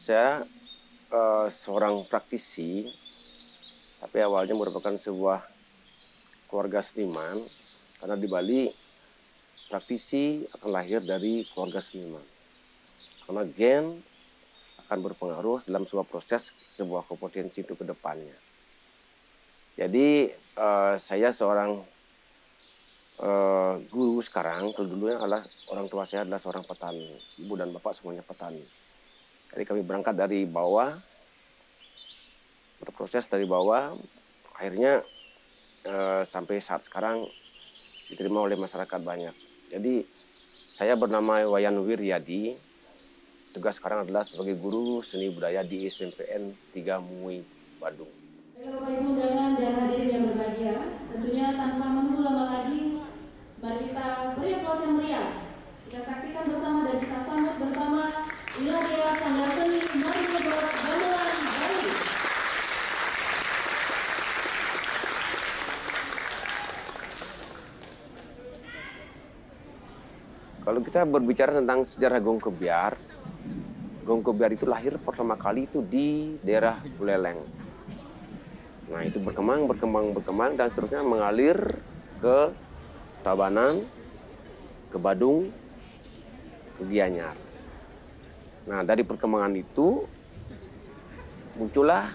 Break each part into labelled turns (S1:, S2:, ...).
S1: Saya seorang praktisi, tapi awalnya merupakan sebuah keluarga seniman, karena di Bali praktisi akan lahir dari keluarga seniman. Karena gen akan berpengaruh dalam sebuah proses sebuah kompetensi itu ke depannya. Jadi saya seorang guru sekarang, kalau dulunya adalah orang tua saya adalah seorang petani, ibu dan bapak semuanya petani. Jadi kami berangkat dari bawah, berproses dari bawah, akhirnya sampai saat sekarang diterima oleh masyarakat banyak. Jadi saya bernama Wayan Wiryadi, tugas sekarang adalah sebagai guru seni budaya di SMPN 3 Mui, Badung.
S2: Bapak Ibu undangan dan hadirin yang berbahagia, tentunya tanpa menunggu lama lagi, mari kita beri aplaus yang meriah. Kita saksikan bersama dan kita sambut bersama Iladia Sanggar Seni Mario Bros Gamelan Bali.
S1: Kalau kita berbicara tentang sejarah Gong Kebiar itu lahir pertama kali itu di daerah Buleleng. Nah, itu berkembang dan seterusnya mengalir ke Tabanan, ke Badung, ke Gianyar. Nah, dari perkembangan itu muncullah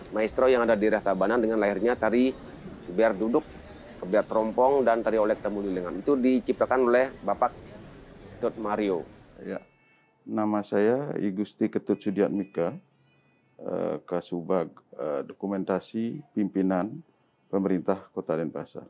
S1: maestro yang ada di daerah Tabanan dengan lahirnya tari Kebiar Duduk, Kebiar Terompong, dan tari Olek Tamulilengan. Itu diciptakan oleh Bapak Ketut Mario.
S3: Ya, nama saya I Gusti Ketut Sudiatmika, Kasubag Dokumentasi Pimpinan Pemerintah Kota Denpasar.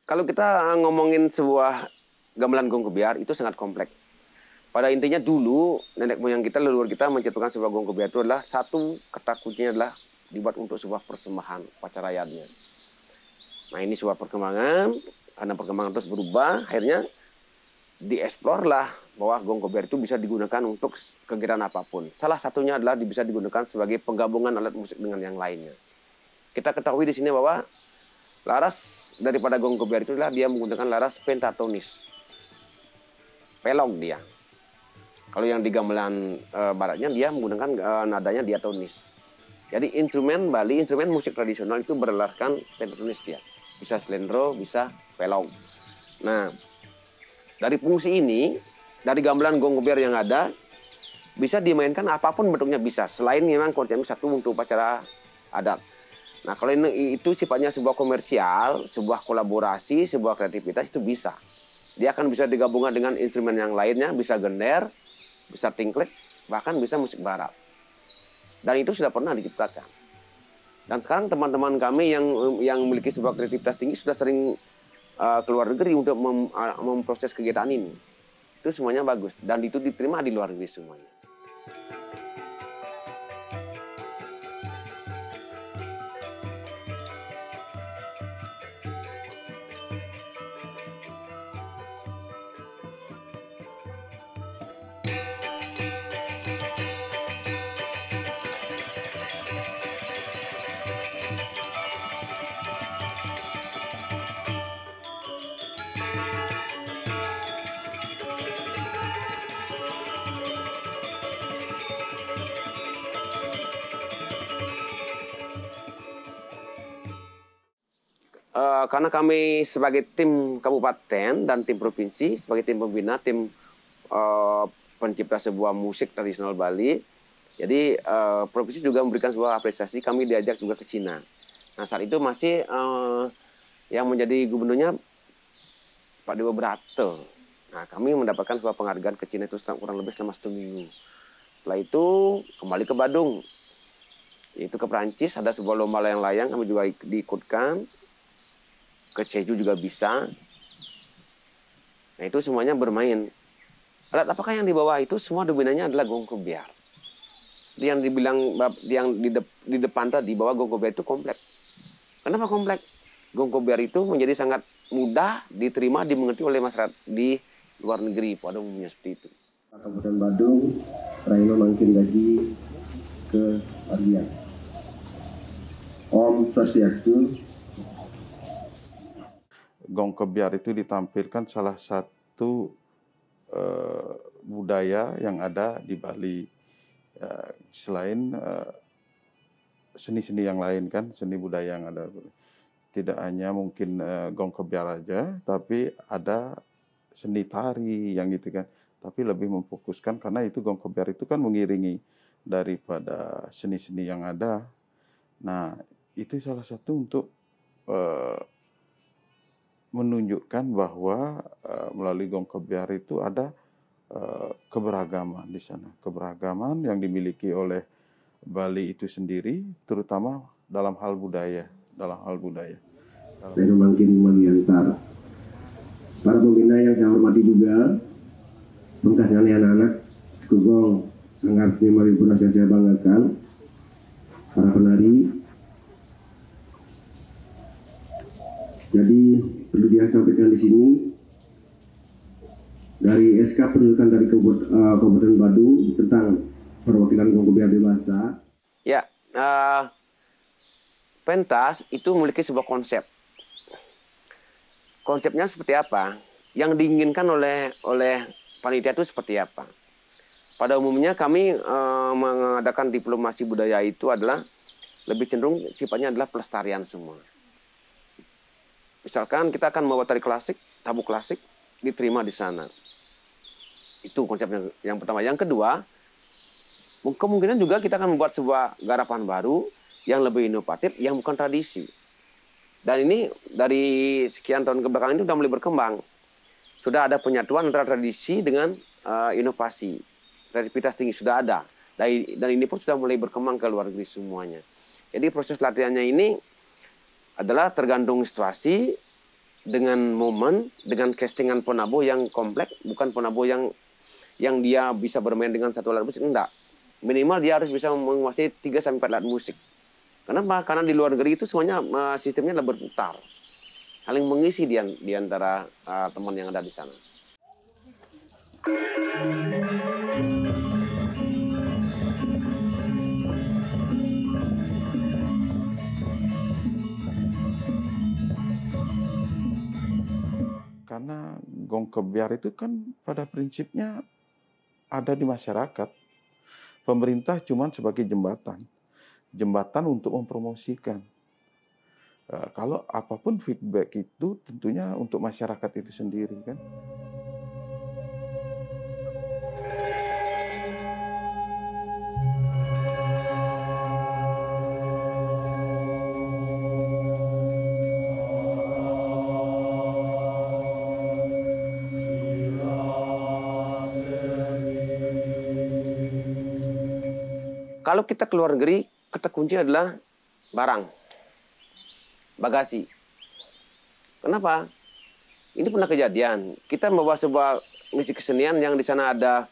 S1: Kalau kita ngomongin sebuah gamelan Gong Kebiar itu sangat kompleks. Pada intinya dulu nenek moyang kita, leluhur kita menciptakan sebuah Gong Kebiar itu adalah satu kata kuncinya adalah dibuat untuk sebuah persembahan upacara adatnya. Nah, ini sebuah perkembangan, karena perkembangan terus berubah, akhirnya dieksplor lah bahwa Gong Kebiar itu bisa digunakan untuk kegiatan apapun. Salah satunya adalah bisa digunakan sebagai penggabungan alat musik dengan yang lainnya. Kita ketahui di sini bahwa laras daripada Gong Kebiar itu adalah dia menggunakan laras pentatonis. Pelong dia. Kalau yang di gamelan baratnya dia menggunakan nadanya diatonis. Jadi instrumen Bali, instrumen musik tradisional itu beralaskan pentatonis dia. Bisa slendro, bisa pelong. Nah, dari fungsi ini, dari gamelan Gong Kebiar yang ada, bisa dimainkan apapun bentuknya bisa. Selain memang konsepnya satu untuk upacara adat. Nah, kalau itu sifatnya sebuah komersial, sebuah kolaborasi, sebuah kreativitas itu bisa. Dia akan bisa digabungkan dengan instrumen yang lainnya, bisa gender, bisa tingklek, bahkan bisa musik barat. Dan itu sudah pernah diciptakan. Dan sekarang teman-teman kami yang memiliki sebuah kreativitas tinggi sudah sering keluar negeri untuk memproses kegiatan ini. Itu semuanya bagus dan itu diterima di luar negeri semuanya. Karena kami sebagai tim kabupaten dan tim provinsi, sebagai tim pembina, tim pencipta sebuah musik tradisional Bali, jadi provinsi juga memberikan sebuah apresiasi, kami diajak juga ke Cina. Nah, saat itu masih yang menjadi gubernurnya Pak Dewa Brata. Nah, kami mendapatkan sebuah penghargaan ke Cina itu kurang lebih selama 1 minggu. Setelah itu kembali ke Badung. Itu ke Perancis, ada sebuah lomba layang-layang, kami juga diikutkan. Ke Jeju juga bisa. Nah itu semuanya bermain. Alat apakah yang dibawa itu semua dominannya adalah gong kebiar. Yang dibilang di depan tadi bahwa gong kebiar itu kompleks. Kenapa kompleks? Gong kebiar itu menjadi sangat mudah diterima, dimengerti oleh masyarakat di luar negeri pada umumnya seperti itu.
S4: Kabupaten Badung, Raino Mangkin Gaji ke Ardian. Om Swastiastu.
S3: Gong kebiar itu ditampilkan salah satu budaya yang ada di Bali. Selain seni-seni yang lain kan, seni budaya yang ada. Tidak hanya mungkin gong kebiar aja, tapi ada seni tari yang gitu kan. Tapi lebih memfokuskan karena itu gong kebiar itu kan mengiringi daripada seni-seni yang ada. Nah, itu salah satu untuk menunjukkan bahwa melalui gong kebiar itu ada keberagaman di sana. Keberagaman yang dimiliki oleh Bali itu sendiri, terutama dalam hal budaya.
S4: Raino Mangkin Magiantar. Para pembina yang saya hormati juga, bengkasnya anak-anak, Kugong, Sanggar Seni Maripurnas yang saya banggakan, para penari. Jadi perlu dia sampaikan di sini dari SK pendidikan dari Kabupaten Badung tentang perwakilan gong kebiar dewasa.
S1: Ya, pentas itu memiliki sebuah konsep. Konsepnya seperti apa? Yang diinginkan oleh panitia itu seperti apa? Pada umumnya kami mengadakan diplomasi budaya itu adalah lebih cenderung sifatnya adalah pelestarian semua. Misalkan kita akan membawa tari klasik, tabu klasik, diterima di sana. Itu konsepnya yang pertama. Yang kedua, kemungkinan juga kita akan membuat sebuah garapan baru yang lebih inovatif, yang bukan tradisi. Dan ini dari sekian tahun kebelakangan ini sudah mulai berkembang. Sudah ada penyatuan antara tradisi dengan inovasi. Kreativitas tinggi sudah ada. Dan ini pun sudah mulai berkembang ke luar negeri semuanya. Jadi proses latihannya ini adalah tergantung situasi, dengan momen, dengan castingan penabuh yang kompleks, bukan penabuh yang dia bisa bermain dengan satu alat musik, enggak. Minimal dia harus bisa menguasai 3-4 alat musik. Kenapa? Karena di luar negeri itu semuanya sistemnya adalah berputar. Saling mengisi di antara teman yang ada di sana.
S3: Karena gong kebiar itu kan pada prinsipnya ada di masyarakat. Pemerintah cuma sebagai jembatan untuk mempromosikan. Kalau apapun feedback itu tentunya untuk masyarakat itu sendiri kan.
S1: Kalau kita keluar negeri, kata kunci adalah barang, bagasi. Kenapa? Ini pernah kejadian. Kita membawa sebuah misi kesenian yang di sana ada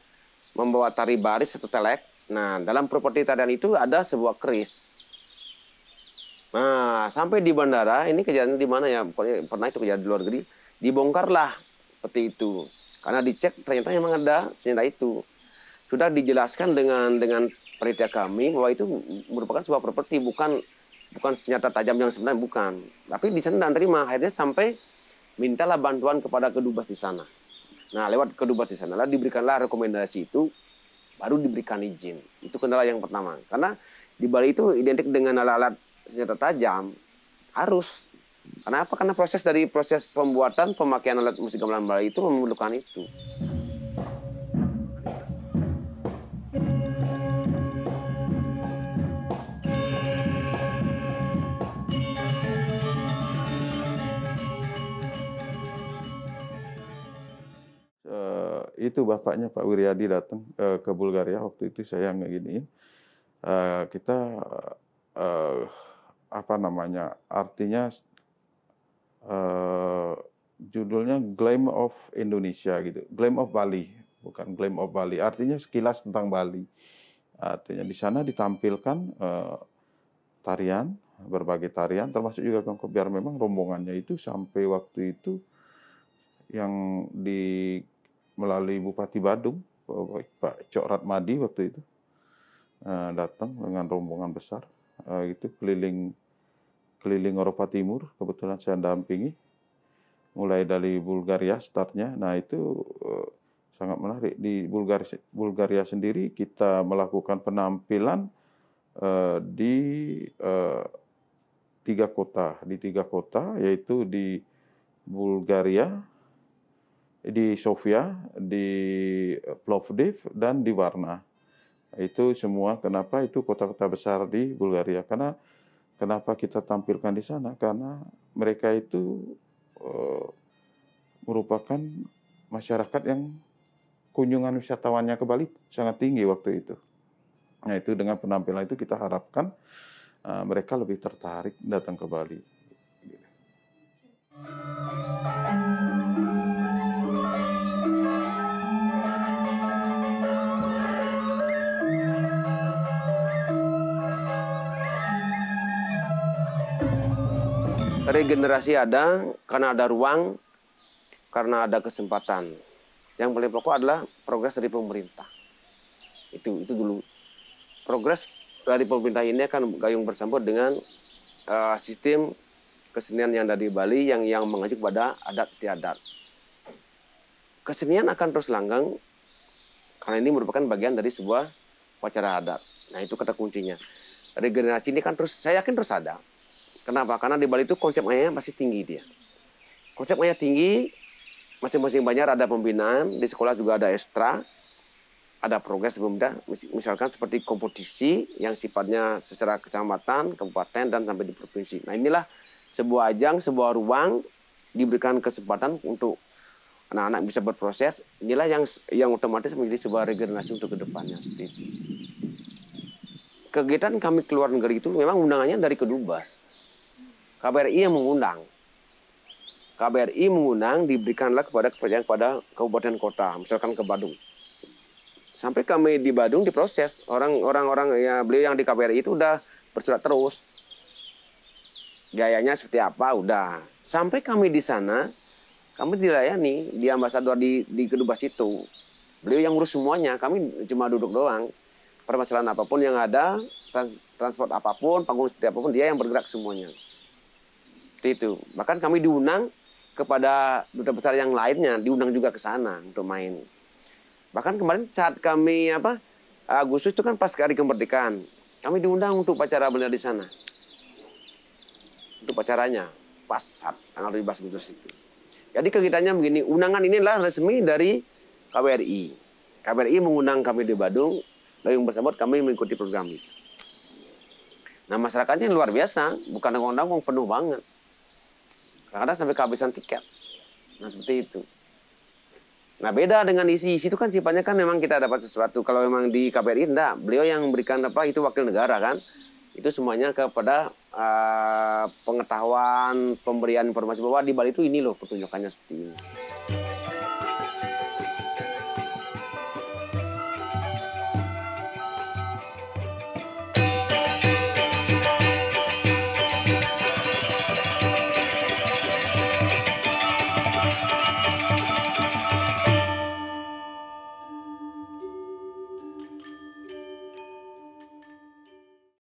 S1: membawa tari baris atau telek. Nah, dalam properti tarian itu ada sebuah keris. Nah, sampai di bandara, ini kejadian di mana ya? Pokoknya pernah itu kejadian di luar negeri. Dibongkarlah seperti itu. Karena dicek ternyata memang ada senjata itu. Sudah dijelaskan dengan panitia kami bahwa itu merupakan sebuah properti, bukan senjata tajam yang sebenarnya, bukan. Tapi di sana tidak terima, akhirnya sampai mintalah bantuan kepada kedubes di sana. Nah, lewat kedubes di sana lah diberikanlah rekomendasi itu, baru diberikan izin. Itu kendala yang pertama. Karena di Bali itu identik dengan alat-alat senjata tajam, harus. Karena apa? Karena proses pembuatan pemakaian alat musik gamelan Bali itu memerlukan itu.
S3: Itu bapaknya Pak Wiryadi datang ke Bulgaria waktu itu, saya ngeginiin. Kita artinya judulnya Gleam of Indonesia gitu, Gleam of Bali, bukan Gleam of Bali. Artinya sekilas tentang Bali. Artinya di sana ditampilkan tarian, berbagai tarian, termasuk juga Gong Kebiar. Memang rombongannya itu sampai waktu itu yang melalui Bupati Badung, Pak Cok Ratmadi waktu itu datang dengan rombongan besar, itu keliling Eropa Timur. Kebetulan saya dampingi, mulai dari Bulgaria startnya. Nah itu sangat menarik. Di Bulgaria sendiri kita melakukan penampilan di tiga kota, yaitu di Bulgaria, di Sofia, di Plovdiv, dan di Varna. Itu semua, kenapa itu kota-kota besar di Bulgaria? Karena kenapa kita tampilkan di sana? Karena mereka itu merupakan masyarakat yang kunjungan wisatawannya ke Bali sangat tinggi waktu itu. Nah itu dengan penampilan itu kita harapkan mereka lebih tertarik datang ke Bali.
S1: Regenerasi ada karena ada ruang, karena ada kesempatan. Yang paling pokok adalah progres dari pemerintah. Itu dulu. Progres dari pemerintah ini akan gayung bersambut dengan sistem kesenian yang ada di Bali yang mengacu pada adat istiadat. Kesenian akan terus langgeng karena ini merupakan bagian dari sebuah upacara adat. Nah itu kata kuncinya. Regenerasi ini kan terus, saya yakin terus ada. Kenapa? Karena di Bali itu konsep ayahnya pasti tinggi dia. Konsep ayah tinggi, masing-masing banjar ada pembinaan, di sekolah juga ada ekstra, ada progres pemerintah, misalkan seperti kompetisi yang sifatnya secara kecamatan, kabupaten, dan sampai di provinsi. Nah inilah sebuah ajang, sebuah ruang, diberikan kesempatan untuk anak-anak bisa berproses. Inilah yang otomatis menjadi sebuah regenerasi untuk kedepannya. Kegiatan kami keluar negeri itu memang undangannya dari Kedubes. KBRI yang mengundang. KBRI mengundang, diberikanlah kepercayaan kepada kabupaten kota, misalkan ke Badung. Sampai kami di Badung diproses. Orang-orang ya beliau yang di KBRI itu udah bersurat terus. Gayanya seperti apa, udah. Sampai kami di sana, kami dilayani di ambasador di Kedubes itu. Beliau yang ngurus semuanya, kami cuma duduk doang. Permasalahan apapun yang ada, transport apapun, panggung seperti apapun, dia yang bergerak semuanya. Itu. Bahkan kami diundang kepada duta besar yang lainnya, diundang juga ke sana untuk main. Bahkan kemarin saat kami Agustus itu kan pas hari kemerdekaan, kami diundang untuk upacara benar di sana. Untuk upacaranya pas saat tanggal 15 Agustus itu. Jadi kegiatannya begini, undangan ini adalah resmi dari KBRI. KBRI mengundang kami di Badung, gayung bersambut kami mengikuti program itu. Nah masyarakatnya luar biasa, bukan nanggung-nanggung, penuh banget. Kadang-kadang sampai kehabisan tiket. Nah seperti itu. Nah beda dengan isi itu kan sifatnya kan memang kita dapat sesuatu. Kalau memang di KBRI enggak, beliau yang memberikan itu wakil negara kan. Itu semuanya kepada pengetahuan, pemberian informasi bahwa di Bali itu ini loh pertunjukannya seperti ini.